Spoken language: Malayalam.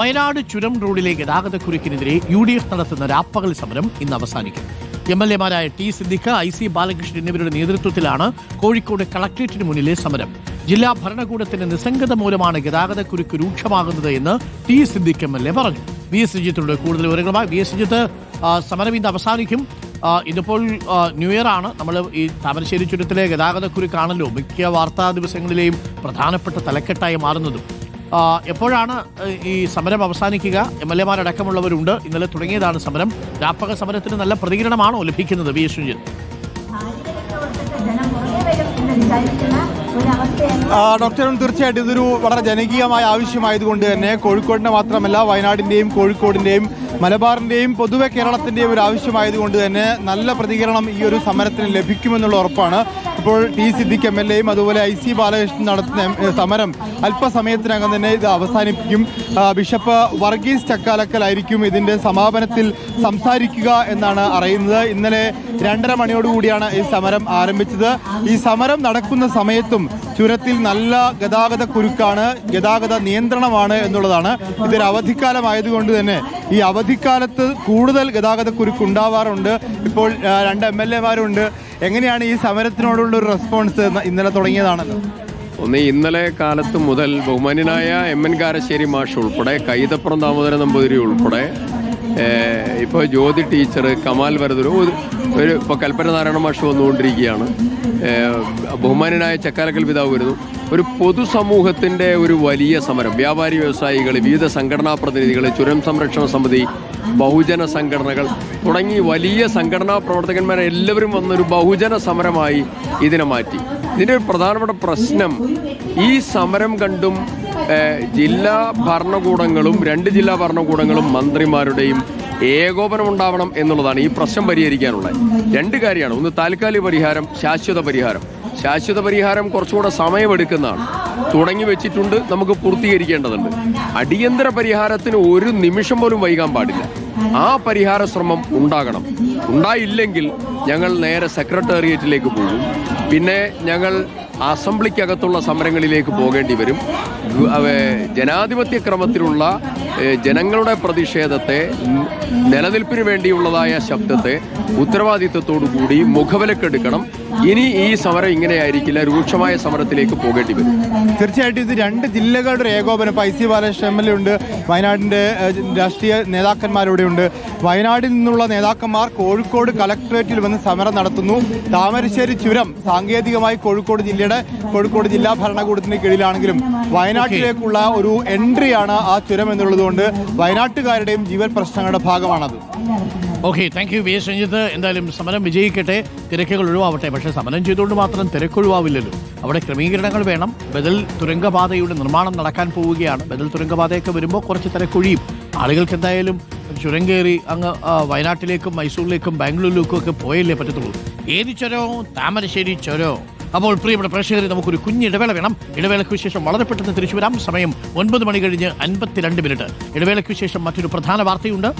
വയനാട് ചുരം റോഡിലെ ഗതാഗതക്കുരുക്കിനെതിരെ UDF നടത്തുന്ന രാപ്പകൽ സമരം ഇന്ന് അവസാനിക്കും. MLA-മാരായ ടി സിദ്ദിഖ്, IC ബാലകൃഷ്ണൻ എന്നിവരുടെ നേതൃത്വത്തിലാണ് കോഴിക്കോട് കളക്ടറേറ്റിന് മുന്നിലെ സമരം. ജില്ലാ ഭരണകൂടത്തിന്റെ നിസ്സംഗത മൂലമാണ് ഗതാഗതക്കുരുക്ക് രൂക്ഷമാകുന്നത് എന്ന് ടി സിദ്ദിഖ് MLA പറഞ്ഞു. VS രഞ്ജിത്തോട് കൂടുതൽ വിവരങ്ങളുമായി. VS രഞ്ജിത്ത്, സമരം ഇന്ന് അവസാനിക്കും. ഇതിപ്പോൾ ന്യൂ ഇയർ ആണ്. നമ്മൾ ഈ താമരശ്ശേരി ചുരത്തിലെ ഗതാഗതക്കുരുക്കാണല്ലോ മിക്ക വാർത്താ ദിവസങ്ങളിലെയും പ്രധാനപ്പെട്ട തലക്കെട്ടായി മാറുന്നതും. എപ്പോഴാണ് ഈ സമരം അവസാനിക്കുക? MLA-മാരടക്കമുള്ളവരുണ്ട്. ഇന്നലെ തുടങ്ങിയതാണ് സമരം. രാപ്പകൽ സമരത്തിന് നല്ല പ്രതികരണമാണോ ലഭിക്കുന്നത്? VS രഞ്ജിത്ത്. തീർച്ചയായിട്ടും ഇതൊരു വളരെ ജനകീയമായ ആവശ്യമായതുകൊണ്ട് തന്നെ കോഴിക്കോടിന്റെ മാത്രമല്ല വയനാടിന്റെയും കോഴിക്കോടിന്റെയും മലബാറിന്റെയും പൊതുവെ കേരളത്തിന്റെയും ഒരു ആവശ്യമായതുകൊണ്ട് തന്നെ നല്ല പ്രതികരണം ഈ ഒരു സമരത്തിന് ലഭിക്കുമെന്നുള്ള ഉറപ്പാണ്. ഇപ്പോൾ ടി സിദ്ദിഖ് MLA-യും അതുപോലെ IC ബാലകൃഷ്ണൻ നടത്തുന്ന സമരം അല്പസമയത്തിനകം തന്നെ ഇത് അവസാനിപ്പിക്കും. ബിഷപ്പ് വർഗീസ് ചക്കാലക്കലായിരിക്കും ഇതിന്റെ സമാപനത്തിൽ സംസാരിക്കുക എന്നാണ് അറിയുന്നത്. ഇന്നലെ 2:30 മണിയോടുകൂടിയാണ് ഈ സമരം ആരംഭിച്ചത്. ഈ സമരം നടക്കുന്ന സമയത്തും ചുരത്തിൽ നല്ല ഗതാഗത കുരുക്കാണ്, ഗതാഗത നിയന്ത്രണമാണ് എന്നുള്ളതാണ്. ഇതൊരു അവധിക്കാലമായതുകൊണ്ട് തന്നെ ഈ അവധിക്കാലത്ത് കൂടുതൽ ഗതാഗത കുരുക്ക് ഉണ്ടാവാറുണ്ട്. ഇപ്പോൾ 2 MLA-മാരുണ്ട്. എങ്ങനെയാണ് ഈ സമരത്തിനോടുള്ള ഒരു റെസ്പോൺസ്? ഇന്നലെ തുടങ്ങിയതാണല്ലോ. ഇന്നലെ കാലത്ത് മുതൽ ബഹുമാന്യനായ MN കാരശ്ശേരി മാഷ് ഉൾപ്പെടെ കൈതപ്പുറം ദാമോദരൻ നമ്പൂതിരി ഉൾപ്പെടെ ഇപ്പോൾ ജ്യോതി ടീച്ചർ, കമാൽ വരദൂർ, ഇപ്പോൾ കൽപ്പന നാരായണ മാഷ് വന്നുകൊണ്ടിരിക്കുകയാണ്. ബഹുമാന്യനായ ചക്കാലക്കൽ പിതാവ് വരുന്നു. ഒരു പൊതുസമൂഹത്തിൻ്റെ ഒരു വലിയ സമരം. വ്യാപാരി വ്യവസായികൾ, വിവിധ സംഘടനാ പ്രതിനിധികൾ, ചുരം സംരക്ഷണ സമിതി, ബഹുജന സംഘടനകൾ തുടങ്ങി വലിയ സംഘടനാ പ്രവർത്തകന്മാരെല്ലാവരും വന്നൊരു ബഹുജന സമരമായി ഇതിനെ മാറ്റി. ഇതിൻ്റെ ഒരു പ്രധാനപ്പെട്ട പ്രശ്നം, ഈ സമരം കണ്ടും ജില്ലാ ഭരണകൂടങ്ങളും 2 ജില്ലാ ഭരണകൂടങ്ങളും മന്ത്രിമാരുടെയും ഏകോപനം ഉണ്ടാവണം എന്നുള്ളതാണ് ഈ പ്രശ്നം പരിഹരിക്കാനുള്ളത്. 2 കാര്യമാണ്. ഒന്ന് താൽക്കാലിക പരിഹാരം, ശാശ്വത പരിഹാരം. ശാശ്വത പരിഹാരം കുറച്ചുകൂടെ സമയമെടുക്കുന്നതാണ്. തുടങ്ങി വെച്ചിട്ടുണ്ട്, നമുക്ക് പൂർത്തീകരിക്കേണ്ടതുണ്ട്. അടിയന്തര പരിഹാരത്തിന് ഒരു നിമിഷം പോലും വൈകാൻ പാടില്ല. ആ പരിഹാര ശ്രമം ഉണ്ടാകണം. ഉണ്ടായില്ലെങ്കിൽ ഞങ്ങൾ നേരെ സെക്രട്ടേറിയറ്റിലേക്ക് പോകും. പിന്നെ ഞങ്ങൾ അസംബ്ലിക്കകത്തുള്ള സമരങ്ങളിലേക്ക് പോകേണ്ടി വരും. ജനാധിപത്യ ക്രമത്തിലുള്ള ജനങ്ങളുടെ പ്രതിഷേധത്തെ, നിലനിൽപ്പിന് വേണ്ടിയുള്ളതായ ശബ്ദത്തെ ഉത്തരവാദിത്വത്തോടുകൂടി മുഖവിലക്കെടുക്കണം. ഇനി ഈ സമരം ഇങ്ങനെയായിരിക്കില്ല, രൂക്ഷമായ സമരത്തിലേക്ക് പോകേണ്ടി വരും. തീർച്ചയായിട്ടും ഇത് 2 ജില്ലകളുടെ ഒരു ഏകോപനം. IC ബാലകൃഷ്ണൻ MLA ഉണ്ട്, വയനാടിൻ്റെ രാഷ്ട്രീയ നേതാക്കന്മാരിവിടെ ഉണ്ട്. വയനാട്ടിൽ നിന്നുള്ള നേതാക്കന്മാർ കോഴിക്കോട് കളക്ടറേറ്റിൽ വന്ന് സമരം നടത്തുന്നു. താമരശ്ശേരി ചുരം സാങ്കേതികമായി കോഴിക്കോട് ജില്ലാ ഭരണകൂടത്തിന് കീഴിലാണെങ്കിലും വയനാട്ടിലേക്കുള്ള ഒരു എൻട്രിയാണ് ആ ചുരം എന്നുള്ളതുകൊണ്ട് വയനാട്ടുകാരുടെയും ജീവൻ പ്രശ്നങ്ങളുടെ ഭാഗമാണത്. Okay, thank you VS Ranjith. എന്തായാലും സമരം വിജയിക്കട്ടെ, തിരക്കുകൾ ഒഴിവാവട്ടെ. പക്ഷേ സമരം ചെയ്തുകൊണ്ട് മാത്രം തിരക്കൊഴിവാവില്ലല്ലോ. അവിടെ ക്രമീകരണങ്ങൾ വേണം. ബദൽ തുരങ്കപാതയുടെ നിർമ്മാണം നടക്കാൻ പോവുകയാണ്. ബദൽ തുരങ്കപാതയൊക്കെ വരുമ്പോൾ കുറച്ച് തിരക്കൊഴിയും. ആളുകൾക്ക് എന്തായാലും ചുരം കയറി അങ്ങ് വയനാട്ടിലേക്കും മൈസൂരിലേക്കും ബാംഗ്ലൂരിലേക്കും ഒക്കെ പോയല്ലേ പറ്റത്തുള്ളൂ. ഏത് ചുരോ? താമരശ്ശേരി ചുരോ? അപ്പോൾ പ്രിയപ്പെട്ട പ്രേക്ഷകരെ, നമുക്കൊരു കുഞ്ഞിടവേള വേണം. ഇടവേളയ്ക്ക് ശേഷം വളരെ പെട്ടെന്ന് തിരിച്ചു വരാം. സമയം 9 മണി കഴിഞ്ഞ് 52 മിനിറ്റ്. ഇടവേളയ്ക്ക് ശേഷം മറ്റൊരു പ്രധാന വാർത്തയുണ്ട്.